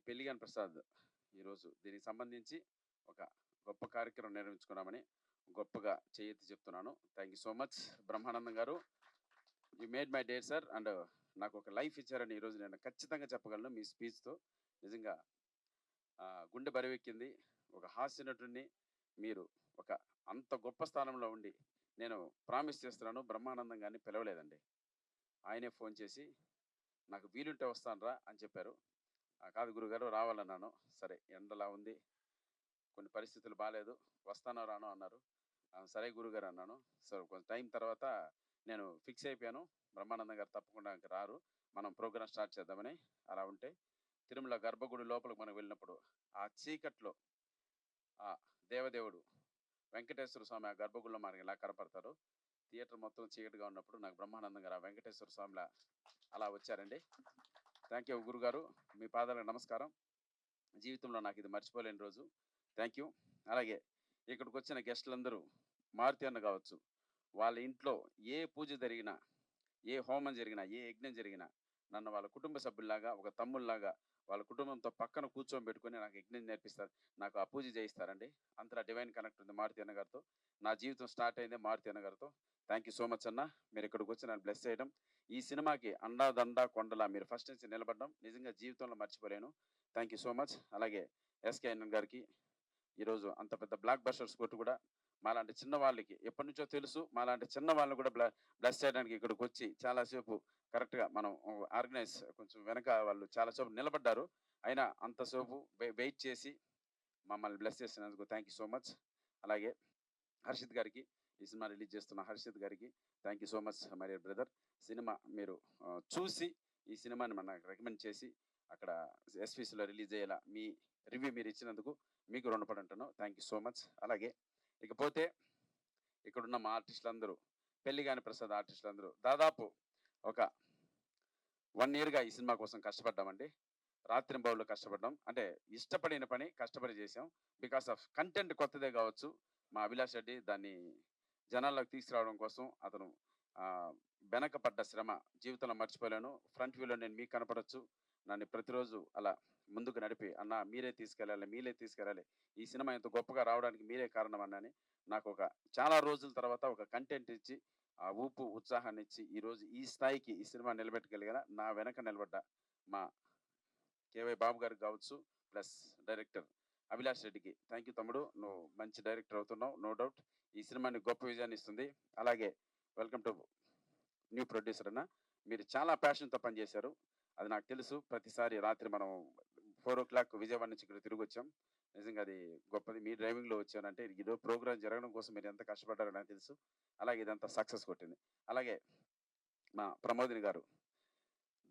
పెళ్లిగాని ప్రసాద్ ఈరోజు దీనికి సంబంధించి ఒక గొప్ప కార్యక్రమం నిర్వహించుకున్నామని గొప్పగా చేయెత్తి చెప్తున్నాను. Thank you so much Brahmanandam గారు. You made my day sir. And నాకు ఒక లైఫ్ ఇచ్చారని ఈరోజు నేను ఖచ్చితంగా చెప్పగలను మీ స్పీచ్తో. నిజంగా గుండె బరువెక్కింది. ఒక హాస్య నటుడిని మీరు ఒక అంత గొప్ప స్థానంలో ఉండి నేను ప్రామిస్ చేస్తున్నాను, బ్రహ్మానందం గారిని పిలవలేదండి. ఆయనే ఫోన్ చేసి నాకు వీలుంటే వస్తానురా అని చెప్పారు. కాదు గురుగారు రావాలన్నాను. సరే ఎండలా ఉంది, కొన్ని పరిస్థితులు బాలేదు, వస్తానో రానో అన్నారు. సరే గురుగారు అన్నాను. సో కొంచెం టైం తర్వాత నేను ఫిక్స్ అయిపోయాను, బ్రహ్మానందం గారు తప్పకుండా ఇంక రారు, మనం ప్రోగ్రామ్ స్టార్ట్ చేద్దామని. అలా ఉంటే తిరుమల గర్భగుడి లోపలికి మనం వెళ్ళినప్పుడు ఆ చీకట్లో ఆ దేవదేవుడు వెంకటేశ్వర స్వామి ఆ గర్భగుడిలో మనకి ఎలా కనపడతారో, థియేటర్ మొత్తం చీకటిగా ఉన్నప్పుడు నాకు బ్రహ్మానందం గారు ఆ వెంకటేశ్వర స్వామిలా అలా వచ్చారండి. థ్యాంక్ యూ గురుగారు, మీ పాదాలకు నమస్కారం. జీవితంలో నాకు ఇది మర్చిపోలేని రోజు. Thank you. అలాగే ఇక్కడికి వచ్చిన గెస్టులందరూ, మారుతి అన్న కావచ్చు, వాళ్ళ ఇంట్లో ఏ పూజ జరిగినా, ఏ హోమం జరిగినా, ఏ యజ్ఞం జరిగినా నన్ను వాళ్ళ కుటుంబ సభ్యుల్లాగా, ఒక తమ్ముళ్ళలాగా వాళ్ళ కుటుంబంతో పక్కన కూర్చోబెట్టుకొని నాకు యజ్ఞం నేర్పిస్తారు, నాకు ఆ పూజ చేయిస్తారండి. అంతలా డివైన్ కనెక్ట్ ఉంది మారుతి అన్న గారితో. నా జీవితం స్టార్ట్ అయిందే మారుతి అన్న గారితో. థ్యాంక్ యూ సో మచ్ అన్న, మీరు ఇక్కడికి వచ్చి నన్ను బ్లెస్ చేయడం, ఈ సినిమాకి అండాదండ కొండలా మీరు ఫస్ట్ నుంచి నిలబడడం నిజంగా జీవితంలో మర్చిపోలేను. Thank you so much. అలాగే ఎస్కే అన్న గారికి ఈరోజు అంత పెద్ద బ్లాక్ బస్టర్స్ కొట్టు కూడా మాలాంటి చిన్న వాళ్ళకి ఎప్పటి నుంచో తెలుసు, మాలాంటి చిన్న వాళ్ళని కూడా బ్లెస్ చేయడానికి ఇక్కడికి వచ్చి చాలాసేపు కరెక్ట్గా మనం ఆర్గనైజ్ కొంచెం వెనక వాళ్ళు చాలాసేపు నిలబడ్డారు, అయినా అంతసేపు వెయిట్ చేసి మమ్మల్ని బ్లెస్ చేసినందుకు థ్యాంక్ యూ సో మచ్. అలాగే హర్షిత్ గారికి, ఈ సినిమా రిలీజ్ చేస్తున్న హర్షిత్ గారికి thank you so much my dear brother. Cinema మీరు చూసి ఈ సినిమాని మనకు రికమెండ్ చేసి అక్కడ ఎస్పీసీలో రిలీజ్ అయ్యేలా మీ రివ్యూ మీరు ఇచ్చినందుకు మీకు రుణపడి ఉంటాను. Thank you so much. అలాగే ఇకపోతే ఇక్కడున్న మా ఆర్టిస్టులందరూ, పెళ్లిగాని ప్రసాద్ ఆర్టిస్టులందరూ దాదాపు ఒక 1 yearగా ఈ సినిమా కోసం కష్టపడ్డామండి. రాత్రింబవళ్ళు కష్టపడ్డాం. అంటే ఇష్టపడిన పని కష్టపడి చేసాం. బికాస్ ఆఫ్ కంటెంట్ కొత్తదే కావచ్చు, మా అభిలాష్ రెడ్డి దాన్ని జనాల్లోకి తీసుకురావడం కోసం అతను వెనకపడ్డ శ్రమ జీవితంలో మర్చిపోలేను. ఫ్రంట్ వ్యూలో నేను మీకు కనపడచ్చు, నన్ను ప్రతిరోజు అలా ముందుకు నడిపి అన్న మీరే తీసుకెళ్ళాలి, మీరే తీసుకెళ్ళాలి, ఈ సినిమా ఇంత గొప్పగా రావడానికి మీరే కారణం అన్నని నాకు ఒక చాలా రోజుల తర్వాత ఒక కంటెంట్ ఇచ్చి ఆ ఊపు ఉత్సాహాన్ని ఇచ్చి ఈరోజు ఈ స్థాయికి ఈ సినిమా నిలబెట్టగలిగిన నా వెనక నిలబడ్డ మా కేవై బాబు గారికి కావచ్చు, ప్లస్ డైరెక్టర్ అభిలాష్ రెడ్డికి థ్యాంక్ యూ తమ్ముడు, నువ్వు మంచి డైరెక్టర్ అవుతున్నావు, నో డౌట్ ఈ సినిమాని గొప్ప విజయాన్ని ఇస్తుంది. అలాగే వెల్కమ్ టు న్యూ ప్రొడ్యూసర్ అన్న, మీరు చాలా ప్యాషన్తో పనిచేశారు, అది నాకు తెలుసు. ప్రతిసారి రాత్రి మనం 4 o'clock విజయవాడ నుంచి ఇక్కడ తిరిగి వచ్చాం. నిజంగా అది గొప్పది. మీ డ్రైవింగ్లో వచ్చానంటే ఈరోజు ప్రోగ్రామ్ జరగడం కోసం మీరు ఎంత కష్టపడ్డారో నాకు తెలుసు. అలాగే ఇదంతా సక్సెస్ కొట్టింది. అలాగే మా ప్రమోదిని గారు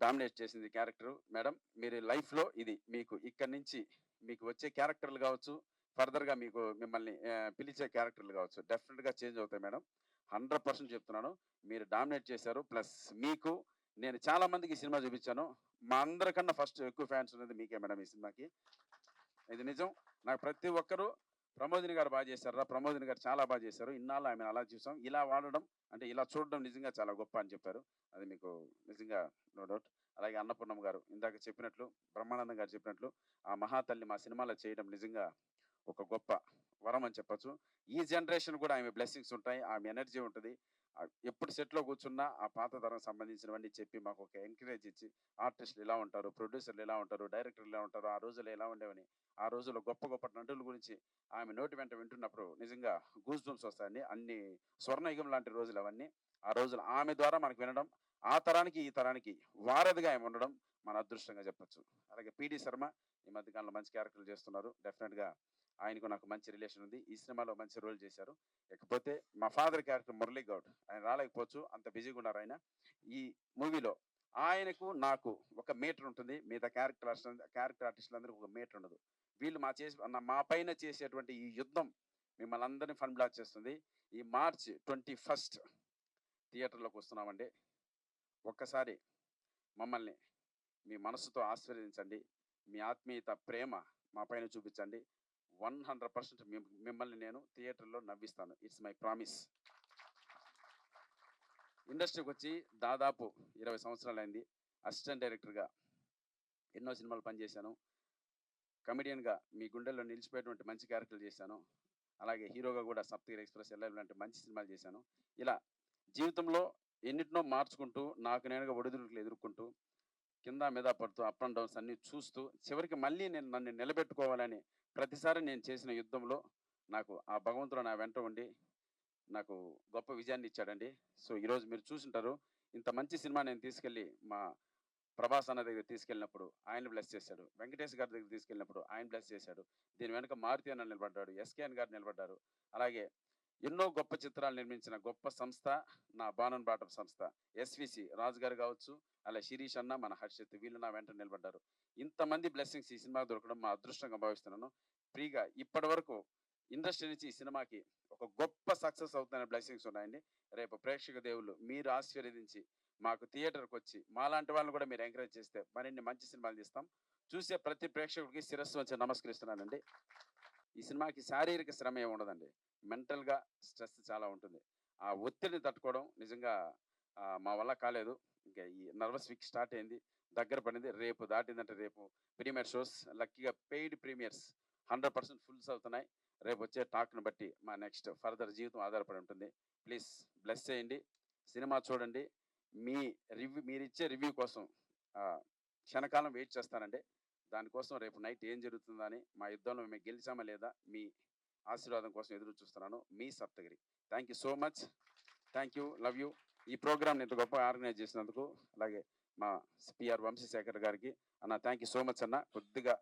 డామినేట్ చేసింది క్యారెక్టర్. మేడం మీరు లైఫ్లో ఇది మీకు ఇక్కడి నుంచి మీకు వచ్చే క్యారెక్టర్లు కావచ్చు, ఫర్దర్గా మీకు మిమ్మల్ని పిలిచే క్యారెక్టర్లు కావచ్చు, డెఫినెట్గా చేంజ్ అవుతాయి మేడం. 100% చెప్తున్నాను. మీరు డామినేట్ చేశారు. ప్లస్ మీకు నేను చాలా మందికి ఈ సినిమా చూపించాను, మా అందరికన్నా ఫస్ట్ ఎక్కువ ఫ్యాన్స్ ఉన్నది మీకే మేడం ఈ సినిమాకి. ఇది నిజం. నాకు ప్రతి ఒక్కరూ ప్రమోదిని గారు బాగా చేశారు రా, ప్రమోదిని గారు చాలా బాగా చేశారు, ఇన్నాళ్ళు ఆమెను అలా చూసాం, ఇలా వాడడం అంటే ఇలా చూడడం నిజంగా చాలా గొప్ప అని చెప్పారు. అది మీకు నిజంగా నో డౌట్. అలాగే అన్నపూర్ణమ్మ గారు ఇందాక చెప్పినట్లు, బ్రహ్మానందం గారు చెప్పినట్లు ఆ మహాతల్లి మా సినిమాలో చేయడం నిజంగా ఒక గొప్ప వరం అని చెప్పొచ్చు. ఈ జనరేషన్ కూడా ఆమె బ్లెస్సింగ్స్ ఉంటాయి, ఆమె ఎనర్జీ ఉంటుంది. ఎప్పుడు సెట్లో కూర్చున్నా ఆ పాత తరం సంబంధించినవన్నీ చెప్పి మాకు ఒక ఎంకరేజ్ ఇచ్చి, ఆర్టిస్టులు ఇలా ఉంటారు, ప్రొడ్యూసర్లు ఇలా ఉంటారు, డైరెక్టర్లు ఇలా ఉంటారు, ఆ రోజుల్లో ఎలా ఉండేవని, ఆ రోజుల్లో గొప్ప గొప్ప నటుల గురించి ఆమె నోటి వెంట వింటున్నప్పుడు నిజంగా గూస్ బంప్స్ వస్తాయండి. అన్ని స్వర్ణయుగం లాంటి రోజులు అవన్నీ. ఆ రోజులు ఆమె ద్వారా మనకు వినడం, ఆ తరానికి ఈ తరానికి వారధిగా ఆమె ఉండడం మన అదృష్టంగా చెప్పొచ్చు. అలాగే పిడి శర్మ ఈ మధ్యకాలంలో మంచి క్యారెక్టర్లు చేస్తున్నారు. డెఫినెట్గా ఆయనకు నాకు మంచి రిలేషన్ ఉంది, ఈ సినిమాలో మంచి రోల్ చేశారు. ఇకపోతే మా ఫాదర్ క్యారెక్టర్ మురళీ గౌడ్, ఆయన రాలేకపోవచ్చు, అంత బిజీగా ఉన్నారు ఆయన. ఈ మూవీలో ఆయనకు నాకు ఒక మీటర్ ఉంటుంది, మిగతా క్యారెక్టర్ ఆర్టిస్టులందరికీ ఒక మీటర్ ఉండదు. వీళ్ళు మా పైన చేసేటువంటి ఈ యుద్ధం మిమ్మల్ని అందరినీ ఫన్ బ్లాక్ చేస్తుంది. ఈ March 21 థియేటర్లోకి వస్తున్నామండి. ఒక్కసారి మమ్మల్ని మీ మనసుతో ఆశీర్వదించండి, మీ ఆత్మీయత ప్రేమ మా పైన చూపించండి. 100% మిమ్మల్ని నేను థియేటర్లో నవ్విస్తాను. It's my promise. ఇండస్ట్రీకి వచ్చి దాదాపు 20 సంవత్సరాలు అయింది. అసిస్టెంట్ డైరెక్టర్గా ఎన్నో సినిమాలు పనిచేశాను. కమెడియన్గా మీ గుండెల్లో నిలిచిపోయేటువంటి మంచి క్యారెక్టర్లు చేశాను. అలాగే హీరోగా కూడా సప్తగిరి ఎక్స్ప్రెస్, ఎల్ఎల్ లాంటి మంచి సినిమాలు చేశాను. ఇలా జీవితంలో ఎన్నిటినో మార్చుకుంటూ నాకు నేనుగా ఒడిదుడుకులు ఎదుర్కొంటూ కింద మీద పడుతూ అప్ అండ్ డౌన్స్ అన్ని చూస్తూ చివరికి మళ్ళీ నేను నన్ను నిలబెట్టుకోవాలని ప్రతిసారి నేను చేసిన యుద్ధంలో నాకు ఆ భగవంతుడు నా వెంట ఉండి నాకు గొప్ప విజయాన్ని ఇచ్చాడండి. సో ఈరోజు మీరు చూసుంటారు, ఇంత మంచి సినిమా నేను తీసుకెళ్ళి మా ప్రభాస్ అన్న దగ్గర తీసుకెళ్ళినప్పుడు ఆయన బ్లెస్ చేశాడు, వెంకటేష్ గారి దగ్గర తీసుకెళ్ళినప్పుడు ఆయన బ్లెస్ చేశాడు, దీని వెనుక మారుతి అన్న నిలబడ్డాడు, ఎస్కేఎన్ గారు నిలబడ్డారు. అలాగే ఎన్నో గొప్ప చిత్రాలు నిర్మించిన గొప్ప సంస్థ నా బాణన్ బాటం సంస్థ, ఎస్విసి రాజు గారు కావచ్చు, అలా శిరీష్ అన్న, మన హర్షిత్, వీళ్ళు నా వెంట నిలబడ్డారు. ఇంతమంది బ్లెస్సింగ్స్ ఈ సినిమా దొరకడం మా అదృష్టంగా భావిస్తున్నాను. ఫ్రీగా ఇప్పటి వరకు ఇండస్ట్రీ నుంచి ఈ సినిమాకి ఒక గొప్ప సక్సెస్ అవుతున్న బ్లెస్సింగ్స్ ఉన్నాయండి. రేపు ప్రేక్షక దేవుళ్ళు మీరు ఆశీర్వదించి మాకు థియేటర్కి వచ్చి మాలాంటి వాళ్ళని కూడా మీరు ఎంకరేజ్ చేస్తే మరిన్ని మంచి సినిమాలు తీస్తాం. చూసే ప్రతి ప్రేక్షకుడికి శిరస్సు వచ్చి నమస్కరిస్తున్నానండి. ఈ సినిమాకి శారీరక శ్రమ ఏమి ఉండదండి, మెంటల్గా స్ట్రెస్ చాలా ఉంటుంది. ఆ ఒత్తిడిని తట్టుకోవడం నిజంగా మా వల్ల కాలేదు. ఇంకా ఈ నర్వస్ వీక్ స్టార్ట్ అయింది, దగ్గర పడింది. రేపు దాటిందంటే రేపు ప్రీమియర్ షోస్, లక్కీగా పెయిడ్ ప్రీమియర్స్ 100% ఫుల్స్ అవుతున్నాయి. రేపు వచ్చే టాక్ను బట్టి మా నెక్స్ట్ ఫర్దర్ జీవితం ఆధారపడి ఉంటుంది. ప్లీజ్ బ్లెస్ చేయండి, సినిమా చూడండి. మీరు ఇచ్చే రివ్యూ కోసం క్షణకాలం వెయిట్ చేస్తానండి. దానికోసం రేపు నైట్ ఏం జరుగుతుందని, మా యుద్ధంలో మేము గెలిచామా లేదా, మీ ఆశీర్వాదం కోసం ఎదురు చూస్తున్నాను. మీ Saptagiri. Thank you so much. Thank you, love you. ఈ ప్రోగ్రామ్ని ఇంత గొప్పగా ఆర్గనైజ్ చేసినందుకు, అలాగే మా పిఆర్ వంశీశేఖర్ గారికి అన్న థ్యాంక్ యూ సో మచ్ అన్న. కొద్దిగా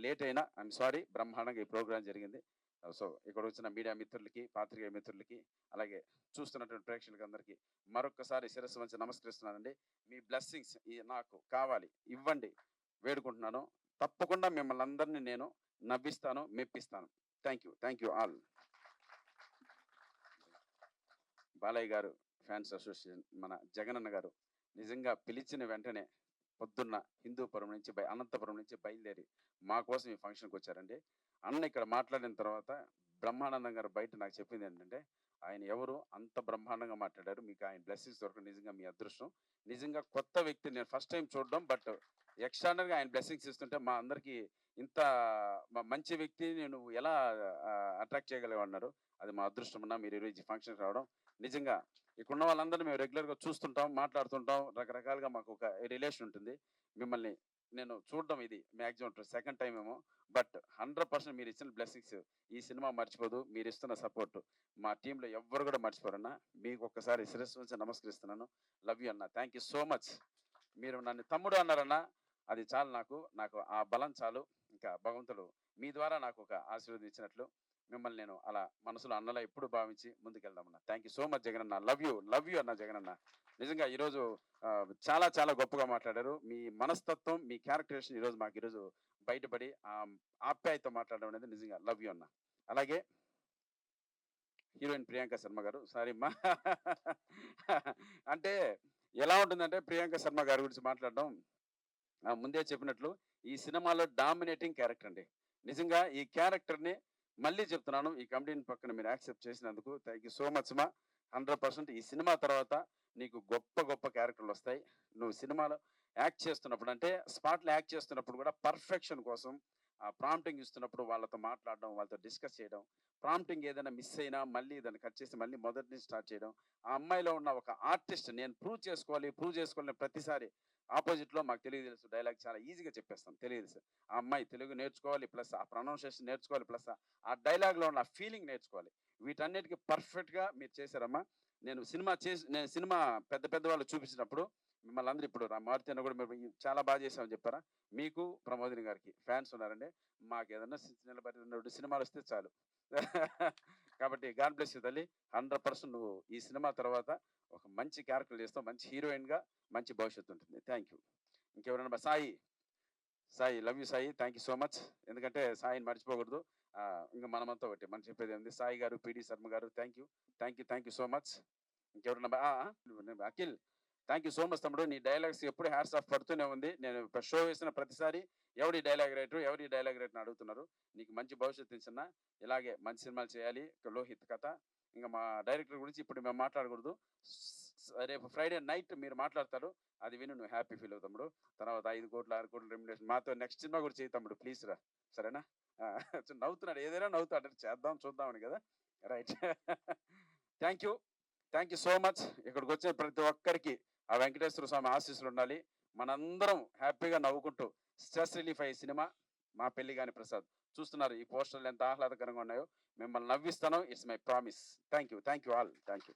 లేట్ అయినా ఐఎమ్ సారీ, బ్రహ్మాండంగా ఈ ప్రోగ్రాం జరిగింది. సో ఇక్కడ వచ్చిన మీడియా మిత్రులకి, పాత్రికేయ మిత్రులకి, అలాగే చూస్తున్నటువంటి ప్రేక్షకులకి అందరికీ మరొకసారి శిరస్సు వంచి నమస్కరిస్తున్నానండి. మీ బ్లెస్సింగ్స్ నాకు కావాలి, ఇవ్వండి, వేడుకుంటున్నాను. తప్పకుండా మిమ్మల్ని అందరినీ నేను నవ్విస్తాను, మెప్పిస్తాను. Thank you all. బాలయ్య గారు ఫ్యాన్స్ అసోసియేషన్, మన జగనన్న గారు నిజంగా పిలిచిన వెంటనే పొద్దున్న హిందూపురం నుంచి అనంతపురం నుంచి బయలుదేరి మా కోసం ఈ ఫంక్షన్కి వచ్చారండి. అన్న ఇక్కడ మాట్లాడిన తర్వాత బ్రహ్మానందం గారు బయట నాకు చెప్పింది ఏంటంటే, ఆయన ఎవరు అంత బ్రహ్మాండంగా మాట్లాడారు, మీకు ఆయన బ్లెస్సింగ్స్ దొరకడం నిజంగా మీ అదృష్టం. నిజంగా కొత్త వ్యక్తి నేను ఫస్ట్ టైం చూడడం, బట్ ఎక్స్ట్రానర్గా ఆయన బ్లెస్సింగ్స్ ఇస్తుంటే మా అందరికీ ఇంత మంచి వ్యక్తిని నువ్వు ఎలా అట్రాక్ట్ చేయగలిగావు అన్నారు. అది మా అదృష్టం అన్నా, మీరు ఈరోజు ఫంక్షన్కి రావడం. నిజంగా ఇక్కడ ఉన్న వాళ్ళందరినీ మేము రెగ్యులర్గా చూస్తుంటాం, మాట్లాడుతుంటాం, రకరకాలుగా మాకు ఒక రిలేషన్ ఉంటుంది. మిమ్మల్ని నేను చూడడం ఇది మ్యాక్సిమం సెకండ్ టైం ఏమో, బట్ 100% మీరు ఇచ్చిన బ్లెస్సింగ్స్ ఈ సినిమా మర్చిపోదు. మీరు ఇస్తున్న సపోర్ట్ మా టీంలో ఎవ్వరు కూడా మర్చిపోరన్నా. మీకు ఒక్కసారి శిరస్సు నుంచి నమస్కరిస్తున్నాను. లవ్ యూ అన్న, థ్యాంక్ యూ సో మచ్. మీరు నన్ను తమ్ముడు అన్నారన్నా, అది చాలు నాకు ఆ బలం చాలు. ఇంకా భగవంతుడు మీ ద్వారా నాకు ఒక ఆశీర్వాదం ఇచ్చినట్లు మిమ్మల్ని నేను అలా మనసులో అన్నలా ఎప్పుడు భావించి ముందుకెళ్దామన్నా. థ్యాంక్ యూ సో మచ్ జగనన్న, లవ్ యూ అన్న. జగనన్న నిజంగా ఈరోజు చాలా చాలా గొప్పగా మాట్లాడారు. మీ మనస్తత్వం, మీ క్యారెక్టరేషన్ ఈరోజు మాకు ఈరోజు బయటపడి ఆప్యాయతో మాట్లాడడం అనేది నిజంగా లవ్ యూ అన్న. అలాగే హీరోయిన్ ప్రియాంక శర్మ గారు, సారీ అమ్మా అంటే ఎలా ఉంటుందంటే ప్రియాంక శర్మ గారి గురించి మాట్లాడడం, ముందే చెప్పినట్లు ఈ సినిమాలో డామినేటింగ్ క్యారెక్టర్ అండి. నిజంగా ఈ క్యారెక్టర్ని మళ్ళీ చెప్తున్నాను, ఈ కమిటీని పక్కన మీరు యాక్సెప్ట్ చేసినందుకు థ్యాంక్ యూ సో మచ్ మా. 100% ఈ సినిమా తర్వాత నీకు గొప్ప గొప్ప క్యారెక్టర్లు వస్తాయి. నువ్వు సినిమాలో యాక్ట్ చేస్తున్నప్పుడు, అంటే స్పాట్లో యాక్ట్ చేస్తున్నప్పుడు కూడా పర్ఫెక్షన్ కోసం ప్రాంప్టింగ్ ఇస్తున్నప్పుడు వాళ్ళతో మాట్లాడడం, వాళ్ళతో డిస్కస్ చేయడం, ప్రాంప్టింగ్ ఏదైనా మిస్ అయినా మళ్ళీ దాన్ని కట్ చేసి మళ్ళీ మొదటి నుంచి స్టార్ట్ చేయడం. ఆ అమ్మాయిలో ఉన్న ఒక ఆర్టిస్ట్ నేను ప్రూవ్ చేసుకోవాలి ప్రతిసారి ఆపోజిట్లో మాకు తెలుసు డైలాగ్ చాలా ఈజీగా చెప్పేస్తాం, తెలుసు. ఆ అమ్మాయి తెలుగు నేర్చుకోవాలి, ప్లస్ ఆ ప్రొనౌన్సియేషన్ నేర్చుకోవాలి, ప్లస్ ఆ డైలాగ్లో ఉన్న ఫీలింగ్ నేర్చుకోవాలి. వీటన్నిటికీ పర్ఫెక్ట్గా మీరు చేశారమ్మా. నేను సినిమా పెద్ద వాళ్ళు చూపించినప్పుడు మిమ్మల్ని అందరూ ఇప్పుడు మారుతి అన్న కూడా మీరు చాలా బాగా చేసామని చెప్పారా. మీకు ప్రమోదిని గారికి ఫ్యాన్స్ ఉన్నారండి. మాకు ఏదన్నా నిలబడి సినిమాలు వస్తే చాలు కాబట్టి గాడ్ బ్లెస్ యూ తల్లి. 100% నువ్వు ఈ సినిమా తర్వాత ఒక మంచి క్యారెక్టర్ చేస్తావు, మంచి హీరోయిన్గా మంచి భవిష్యత్తు ఉంటుంది. Thank you. ఇంకెవరైనా Sai love you Sai, thank you so much. ఎందుకంటే సాయిని మర్చిపోకూడదు. ఇంకా మనమంతా ఒకటి మనం చెప్పేది ఏంది. సాయి గారు, పిడి శర్మ గారు, థ్యాంక్ యూ సో మచ్. ఇంకెవరన్నా Akhil, thank you so much తమ్ముడు. నీ డైలాగ్స్ ఎప్పుడు హ్యాట్స్ ఆఫ్ పడుతూనే ఉంది. నేను షో వేసిన ప్రతిసారి ఎవరి డైలాగ్ రైటర్ అడుగుతున్నారు. నీకు మంచి భవిష్యత్తు ఇచ్చిన, ఇలాగే మంచి సినిమాలు చేయాలి. లోహిత్ కథ, ఇంకా మా డైరెక్టర్ గురించి ఇప్పుడు మేము మాట్లాడకూడదు. రేపు ఫ్రైడే నైట్ మీరు మాట్లాడతారు, అది విని నువ్వు హ్యాపీ ఫీల్ అవుతావు తమ్ముడు. తర్వాత 5 కోట్లు 6 కోట్లు రెమ్యునరేషన్ మాతో నెక్స్ట్ సినిమా కూడా చేయి తమ్ముడు, ప్లీజ్ రా, సరేనా? నవ్వుతున్నాడు, ఏదైనా నవ్వుతాడు, చేద్దాం చూద్దామని కదా. Right. Thank you, thank you so much. ఇక్కడికి వచ్చిన ప్రతి ఒక్కరికి ఆ వెంకటేశ్వర స్వామి ఆశీస్సులు ఉండాలి. మనందరం హ్యాపీగా నవ్వుకుంటూ స్ట్రెస్ రిలీఫ్ అయ్యే సినిమా మా పెళ్లి కాని ప్రసాద్. చూస్తున్నారు ఈ పోస్టర్లు ఎంత ఆహ్లాదకరంగా ఉన్నాయో. మిమ్మల్ని నవ్విస్తాను, it's my promise. Thank you all, thank you.